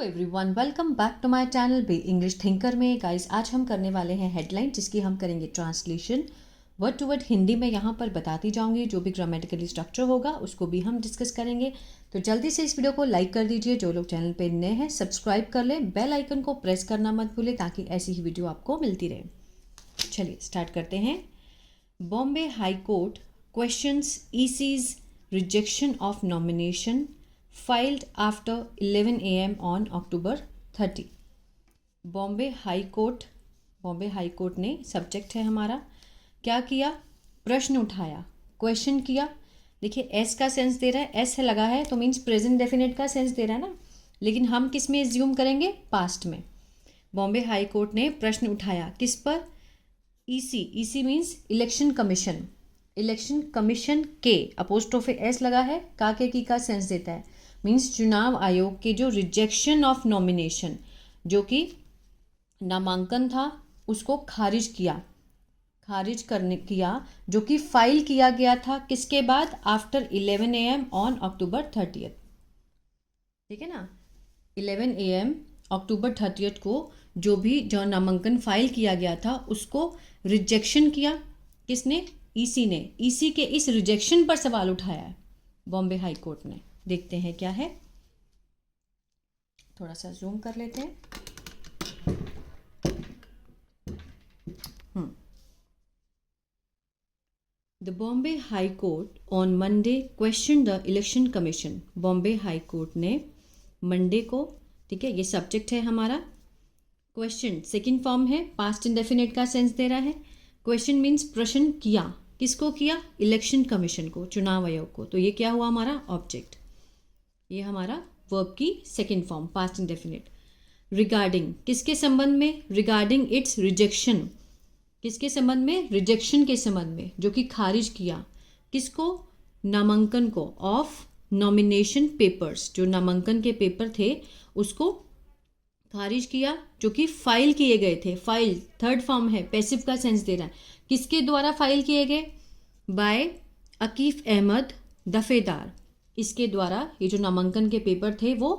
Everyone, welcome back to my channel be English thinker में। Guys, आज हम करने वाले हैं हेडलाइन, जिसकी हम करेंगे translation word to word Hindi में। यहाँ पर बताती जाऊंगी जो भी ग्रामेटिकली स्ट्रक्चर होगा उसको भी हम डिस्कस करेंगे। तो जल्दी से इस वीडियो को लाइक कर दीजिए। जो लोग चैनल पे नए हैं सब्सक्राइब कर लें, बेल आइकन को प्रेस करना मत भूलें ताकि ऐसी ही वीडियो आपको मिलती रहे। चलिए स्टार्ट करते हैं। Bombay high court questions EC's rejection of nomination filed after 11 a.m. on October 30। Bombay high court ने, सब्जेक्ट है हमारा, क्या किया? प्रश्न उठाया, क्वेश्चन किया। देखिए एस का सेंस दे रहा है, एस है लगा है तो मीन्स प्रेजेंट डेफिनेट का सेंस दे रहा है ना, लेकिन हम किस में एज्यूम करेंगे? पास्ट में। बॉम्बे हाई कोर्ट ने प्रश्न उठाया किस पर? ईसी मीन्स इलेक्शन कमीशन के, अपोस्ट्रोफे एस लगा है, का के की का सेंस देता है, मीन्स चुनाव आयोग के जो रिजेक्शन ऑफ नॉमिनेशन, जो कि नामांकन था उसको खारिज किया, जो कि फाइल किया गया था किसके बाद? After 11 AM on October 30। ठीक है ना, 11 AM अक्टूबर 30 को जो नामांकन फाइल किया गया था उसको रिजेक्शन किया। किसने? ईसी ने। ईसी के इस रिजेक्शन पर सवाल उठाया है बॉम्बे हाई कोर्ट ने। देखते हैं क्या है, थोड़ा सा जूम कर लेते हैं। The Bombay high court on Monday question the election commission. Bombay high court ने मंडे को, ठीक है, ये सब्जेक्ट है हमारा। क्वेश्चन सेकंड फॉर्म है, पास्ट इंडेफिनिट का सेंस दे रहा है। क्वेश्चन मीन्स प्रश्न किया, किसको किया? इलेक्शन कमीशन को, चुनाव आयोग को। तो ये क्या हुआ? हमारा ऑब्जेक्ट। ये हमारा वर्ब की second form, past indefinite. Regarding, किसके संबंध में? रिगार्डिंग इट्स रिजेक्शन, किसके संबंध में? रिजेक्शन के संबंध में, जो कि खारिज किया। किसको? नामांकन को। ऑफ नॉमिनेशन पेपर्स, जो नामांकन के पेपर थे उसको खारिज किया, जो कि फाइल किए गए थे। फाइल थर्ड फॉर्म है, पैसिव का सेंस दे रहा है। किसके द्वारा फाइल किए गए? बाय अकीफ अहमद दफेदार। इसके द्वारा ये जो नामांकन के पेपर थे वो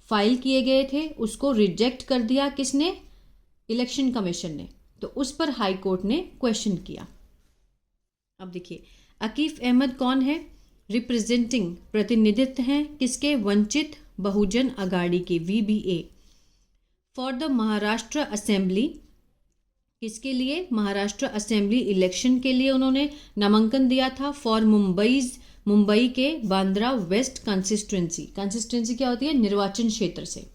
फाइल किए गए थे, उसको रिजेक्ट कर दिया किसने? इलेक्शन कमीशन ने। तो उस पर हाई कोर्ट ने क्वेश्चन किया। अब देखिए अकीफ अहमद कौन है? रिप्रेजेंटिंग, प्रतिनिधित्व हैं किसके? वंचित बहुजन अगाड़ी के, VBA। For the Maharashtra assembly, किसके लिए? महाराष्ट्र असेंबली इलेक्शन के लिए उन्होंने नामांकन दिया था। फॉर मुंबई के बांद्रा वेस्ट कंसिस्टेंसी क्या होती है? निर्वाचन क्षेत्र से,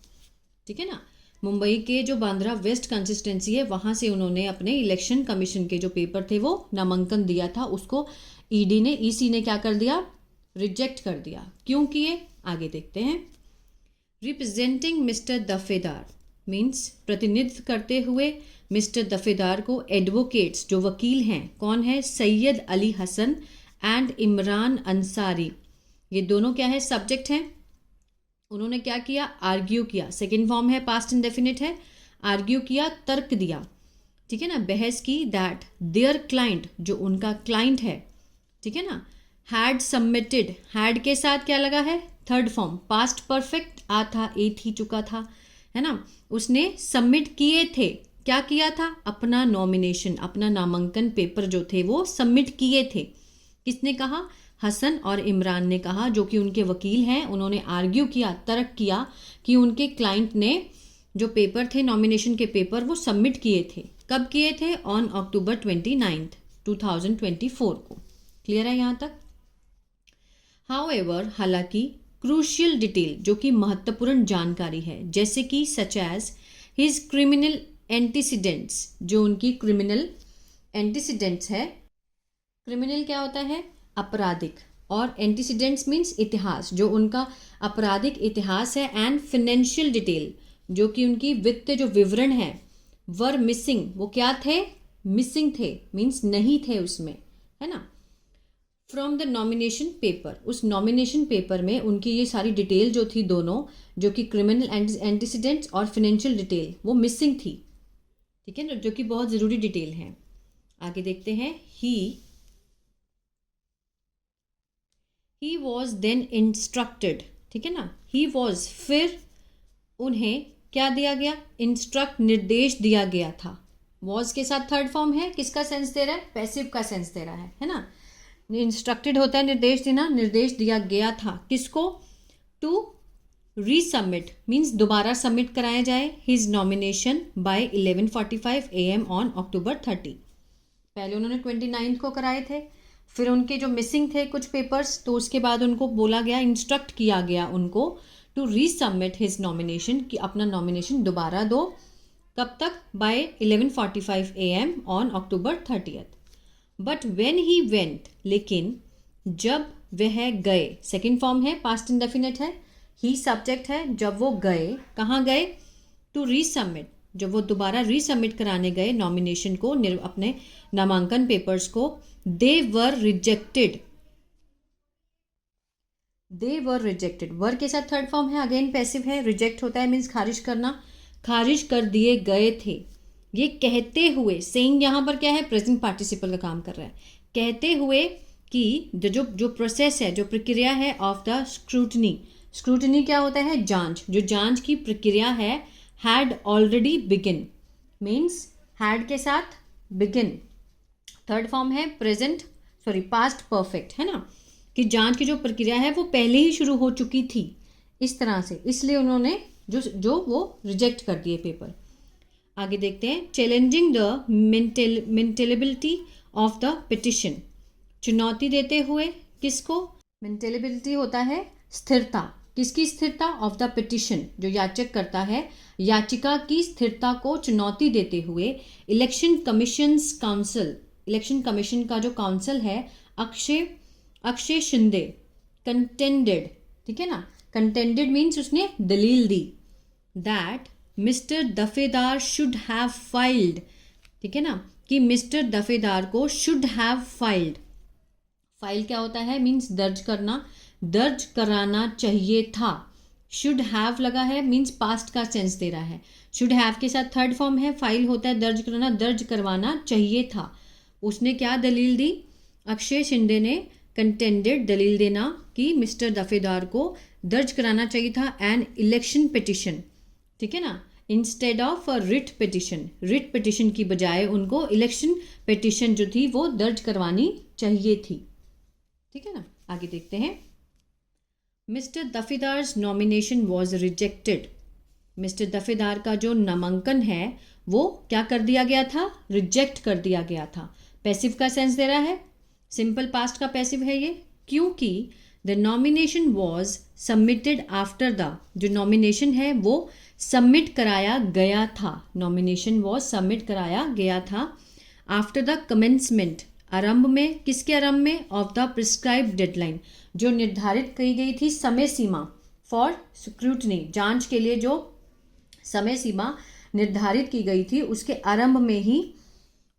ठीक है ना। मुंबई के जो बांद्रा वेस्ट कंसिस्टेंसी है वहां से उन्होंने अपने इलेक्शन कमीशन के जो पेपर थे वो नामांकन दिया था, उसको ईसी ने क्या कर दिया? रिजेक्ट कर दिया। क्यों किए? आगे देखते हैं। रिप्रेजेंटिंग मिस्टर दफेदार मीन्स प्रतिनिधित्व करते हुए मिस्टर दफेदार को एडवोकेट्स, जो वकील हैं, कौन है? सैयद अली हसन एंड इमरान अंसारी। ये दोनों क्या है? सब्जेक्ट हैं। उन्होंने क्या किया? आर्ग्यू किया। सेकेंड फॉर्म है, पास्ट इंडेफिनिट है। आर्ग्यू किया, तर्क दिया, ठीक है ना, बहस की। दैट देयर क्लाइंट, जो उनका क्लाइंट है, ठीक है ना, हैड सबमिटेड, हैड के साथ क्या लगा है? थर्ड फॉर्म, पास्ट परफेक्ट, आ था, ए थी चुका था, है ना। उसने सबमिट किए थे, क्या किया था? अपना नॉमिनेशन, अपना नामांकन पेपर जो थे वो सबमिट किए थे। किसने कहा? हसन और इमरान ने कहा, जो कि उनके वकील हैं। उन्होंने आर्ग्यू किया, तर्क किया कि उनके क्लाइंट ने जो पेपर थे, नॉमिनेशन के पेपर, वो सबमिट किए थे। कब किए थे? ऑन अक्टूबर 29, 2024 को। क्लियर है यहाँ तक? हाउएवर, हालांकि, क्रूशियल डिटेल, जो कि महत्वपूर्ण जानकारी है, जैसे कि such as his criminal antecedents, जो उनकी क्रिमिनल एंटीसीडेंट्स है। क्रिमिनल क्या होता है? आपराधिक, और एंटीसीडेंट्स मीन्स इतिहास, जो उनका आपराधिक इतिहास है। एंड फाइनेंशियल डिटेल, जो कि उनकी वित्त जो विवरण है। वर मिसिंग, वो क्या थे? मिसिंग थे, मीन्स नहीं थे उसमें, है ना। फ्रॉम द नॉमिनेशन पेपर, उस नॉमिनेशन पेपर में उनकी ये सारी डिटेल जो थी, दोनों, जो कि क्रिमिनल एंटीसीडेंट्स और फाइनेंशियल डिटेल, वो मिसिंग थी, ठीक है ना, जो कि बहुत ज़रूरी डिटेल है। आगे देखते हैं। ही वॉज देन इंस्ट्रक्टेड, ठीक है ना। ही वॉज, फिर उन्हें क्या दिया गया, इंस्ट्रक्ट निर्देश दिया गया था। वॉज के साथ थर्ड फॉर्म है, किसका सेंस दे रहा है, पैसिव का सेंस दे रहा है ना। इंस्ट्रक्टेड होता है निर्देश देना, निर्देश दिया गया था किसको, टू रीसबमिट मीन्स दोबारा सबमिट कराया जाए his nomination by 11:45 AM on October 30। पहले उन्होंने 29 को कराए थे, फिर उनके जो मिसिंग थे कुछ पेपर्स, तो उसके बाद उनको बोला गया, इंस्ट्रक्ट किया गया उनको टू रीसबमिट हिज नॉमिनेशन, कि अपना नॉमिनेशन दोबारा दो, कब तक, by 11:45 AM on October 30। But when he went, लेकिन जब वह गए, सेकेंड फॉर्म है, पास्ट इंडेफिनिट है, ही सब्जेक्ट है, जब वो गए, कहाँ गए, टू रीसबमिट, जब वो दोबारा रीसबमिट कराने गए नॉमिनेशन को, अपने नामांकन पेपर्स को, दे वर रिजेक्टेड, दे वर रिजेक्टेड, वर के साथ थर्ड फॉर्म है, अगेन पैसिव है, रिजेक्ट होता है मीन्स खारिज करना, खारिज कर दिए गए थे। ये कहते हुए, सेइंग यहाँ पर क्या है, प्रेजेंट पार्टिसिपल का काम कर रहा है, कहते हुए कि जो प्रोसेस है, जो प्रक्रिया है ऑफ द स्क्रूटनी, स्क्रूटनी क्या होता है, जांच, जो जांच की प्रक्रिया है, had already begin means had के साथ बिगिन, थर्ड फॉर्म है प्रेजेंट, सॉरी पास्ट परफेक्ट है ना, कि जांच की जो प्रक्रिया है वो पहले ही शुरू हो चुकी थी, इस तरह से, इसलिए उन्होंने जो वो रिजेक्ट कर दिए पेपर। आगे देखते हैं, challenging the maintainability of the petition, चुनौती देते हुए किसको, मेंटेलेबिलिटी होता है स्थिरता, किसकी स्थिरता, ऑफ द पिटिशन, जो याचक करता है, याचिका की स्थिरता को चुनौती देते हुए, election commissions council, election commission का जो काउंसिल है, अक्षय शिंदे कंटेंडेड, ठीक है ना, कंटेंडेड मीन्स उसने दलील दी, that mister Dafedar should have filed, ठीक है ना, कि मिस्टर दफेदार को शुड हैव फाइल्ड, फाइल क्या होता है, मीन्स दर्ज करना, दर्ज कराना चाहिए था, शुड हैव लगा है मीन्स पास्ट का सेंस दे रहा है, शुड हैव के साथ थर्ड फॉर्म है, फाइल होता है दर्ज करना, दर्ज करवाना चाहिए था। उसने क्या दलील दी, अक्षय शिंदे ने कंटेंडेड, दलील देना कि मिस्टर दफेदार को दर्ज कराना चाहिए था एन इलेक्शन पिटिशन, ठीक है ना, instead of a writ petition, writ petition की बजाय उनको इलेक्शन पिटिशन जो थी वो दर्ज करवानी चाहिए थी, ठीक है ना। आगे देखते हैं, mister Dafedar's nomination was rejected, mister Dafedar का जो नामांकन है वो क्या कर दिया गया था, रिजेक्ट कर दिया गया था, पैसिव का सेंस दे रहा है, सिंपल पास्ट का पैसिव है ये, क्योंकि the nomination was submitted after the, जो नॉमिनेशन है वो सबमिट कराया गया था, नॉमिनेशन वॉज सबमिट कराया गया था, आफ्टर द कमेंसमेंट, आरंभ में, किसके आरंभ में, ऑफ द प्रिस्क्राइब्ड डेडलाइन, जो निर्धारित की गई थी समय सीमा, फॉर स्क्रूटनी, जांच के लिए जो समय सीमा निर्धारित की गई थी उसके आरंभ में ही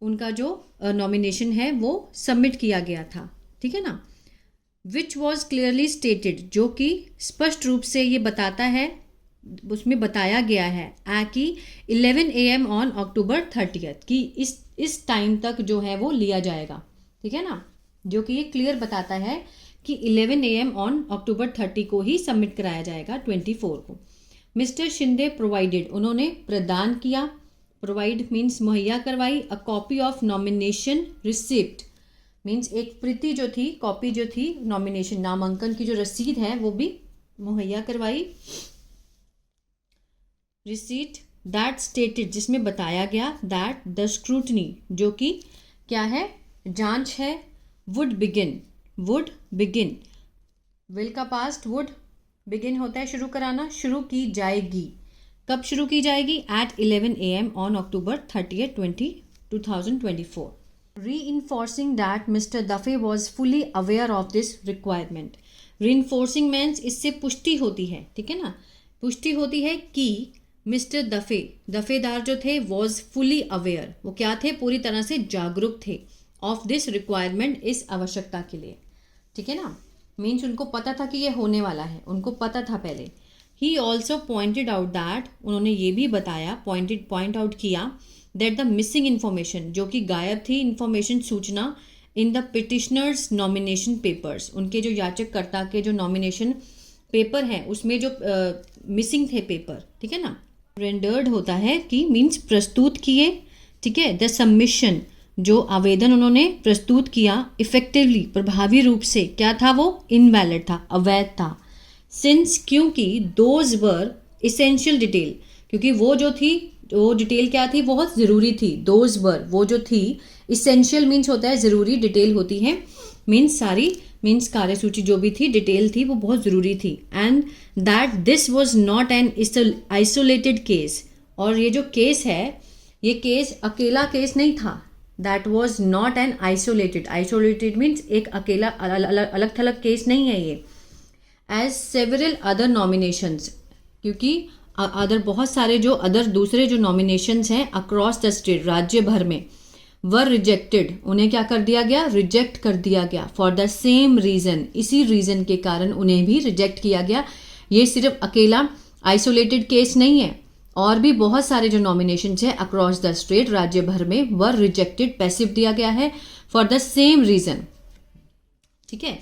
उनका जो नॉमिनेशन है वो सबमिट किया गया था, ठीक है ना। विच वॉज क्लियरली स्टेटेड, जो कि स्पष्ट रूप से ये बताता है, उसमें बताया गया है कि 11 AM ऑन October 30 कि इस टाइम तक जो है वो लिया जाएगा, ठीक है ना, जो कि ये क्लियर बताता है कि 11 AM ऑन October 30 को ही सबमिट कराया जाएगा, 24 को। मिस्टर शिंदे प्रोवाइडेड, उन्होंने प्रदान किया, प्रोवाइड मीन्स मुहैया करवाई, a copy of nomination receipt means एक प्रति जो थी, कॉपी जो थी नॉमिनेशन नामांकन की जो रसीद है वो भी मुहैया करवाई, रिसीट दैट स्टेटेड, जिसमें बताया गया, दैट द स्क्रूटनी, जो कि क्या है, जांच है, would begin, would begin, will का पास्ट, वुड बिगिन होता है शुरू कराना, शुरू की जाएगी, कब शुरू की जाएगी, eight 11 AM on October 30, 2024, reinforcing that Mr. Duffy was fully aware of this requirement, reinforcing means इससे पुष्टि होती है, ठीक है ना, पुष्टि होती है कि मिस्टर दफेदार जो थे वॉज फुली अवेयर, वो क्या थे, पूरी तरह से जागरूक थे, ऑफ दिस रिक्वायरमेंट, इस आवश्यकता के लिए, ठीक है ना, मीन्स उनको पता था कि ये होने वाला है, उनको पता था पहले। He also pointed out that, उन्होंने ये भी बताया, पॉइंट आउट किया, दैट द मिसिंग इन्फॉर्मेशन, जो कि गायब थी इन्फॉर्मेशन, सूचना, in the petitioners nomination papers, उनके जो याचककर्ता के जो नॉमिनेशन पेपर है उसमें जो मिसिंग थे पेपर, ठीक है ना। रेंडर्ड होता है कि मीन्स प्रस्तुत किए, ठीक है। द सबमिशन, जो आवेदन उन्होंने प्रस्तुत किया, इफेक्टिवली, प्रभावी रूप से, क्या था वो, इनवैलिड था, अवैध था। सिंस, क्योंकि, दोज वर इसेंशियल डिटेल, क्योंकि वो जो थी, वो डिटेल क्या थी, बहुत ज़रूरी थी। दोज वर, वो जो थी, इसेंशियल मीन्स होता है ज़रूरी, डिटेल होती है मीन्स सारी, मीन्स कार्यसूची जो भी थी, डिटेल थी, वो बहुत ज़रूरी थी। And that this was not an isolated case, और ये जो केस है, ये केस अकेला केस नहीं था। That was not an isolated, isolated means एक अकेला अलग थलग केस नहीं है ये। एज सेवरल अदर नॉमिनेशंस, क्योंकि अदर बहुत सारे जो अदर दूसरे जो नॉमिनेशंस हैं अक्रॉस द स्टेट, राज्य भर में, वर रिजेक्टेड, उन्हें क्या कर दिया गया, रिजेक्ट कर दिया गया। फॉर द सेम रीज़न, इसी रीज़न के कारण उन्हें भी रिजेक्ट किया गया। ये सिर्फ अकेला आइसोलेटेड केस नहीं है, और भी बहुत सारे जो नॉमिनेशंस हैं अक्रॉस द स्टेट, राज्य भर में, वर रिजेक्टेड, पैसिव दिया गया है, फॉर द सेम रीज़न, ठीक है।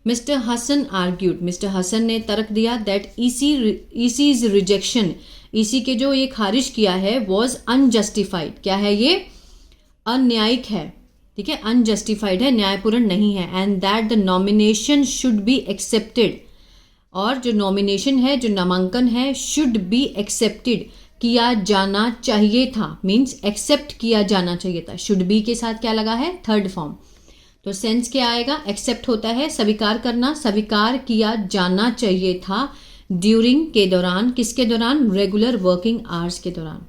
Mister Hasan argued, mister Hasan ने तर्क दिया दैट ईसीज रिजेक्शन, ईसी के जो ये खारिज किया है, वॉज अनजस्टिफाइड, क्या है ये, अन्यायिक है, ठीक है, अनजस्टिफाइड है, न्यायपूर्ण नहीं है। And that the nomination should be accepted, और जो नॉमिनेशन है, जो नामांकन है, शुड बी एक्सेप्टेड, किया जाना चाहिए था, मीन्स एक्सेप्ट किया जाना चाहिए था। शुड बी के साथ क्या लगा है, थर्ड फॉर्म, तो सेंस क्या आएगा, एक्सेप्ट होता है स्वीकार करना, स्वीकार किया जाना चाहिए था। ड्यूरिंग के दौरान, किसके दौरान, रेगुलर वर्किंग आवर्स के दौरान,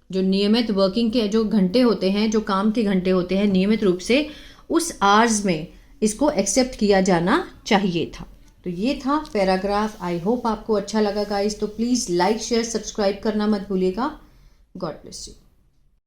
जो नियमित वर्किंग के जो घंटे होते हैं, जो काम के घंटे होते हैं नियमित रूप से, उस आवर्स में इसको एक्सेप्ट किया जाना चाहिए था। तो ये था पैराग्राफ। आई होप आपको अच्छा लगा गाइस, तो प्लीज़ लाइक शेयर सब्सक्राइब करना मत भूलिएगा। God bless you.